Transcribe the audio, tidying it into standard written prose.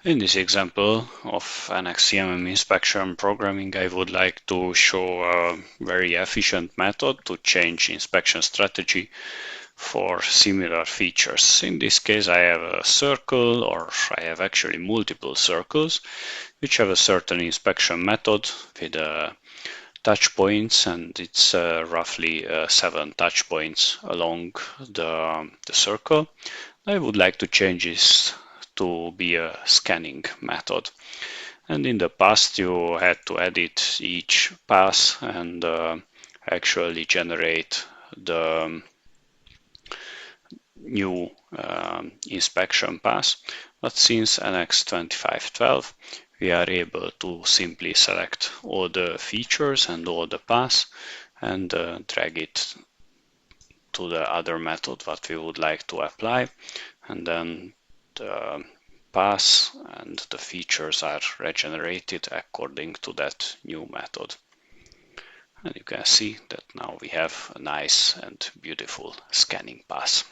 In this example of NX CMM inspection programming, I would like to show a very efficient method to change inspection strategy for similar features. In this case, I have a circle, or I have actually multiple circles, which have a certain inspection method with touch points, and it's roughly 7 touch points along the circle. I would like to change this to be a scanning method. And in the past, you had to edit each pass and actually generate the new inspection pass. But since NX 2512, we are able to simply select all the features and all the pass and drag it to the other method that we would like to apply, and then the pass and the features are regenerated according to that new method. And you can see that now we have a nice and beautiful scanning pass.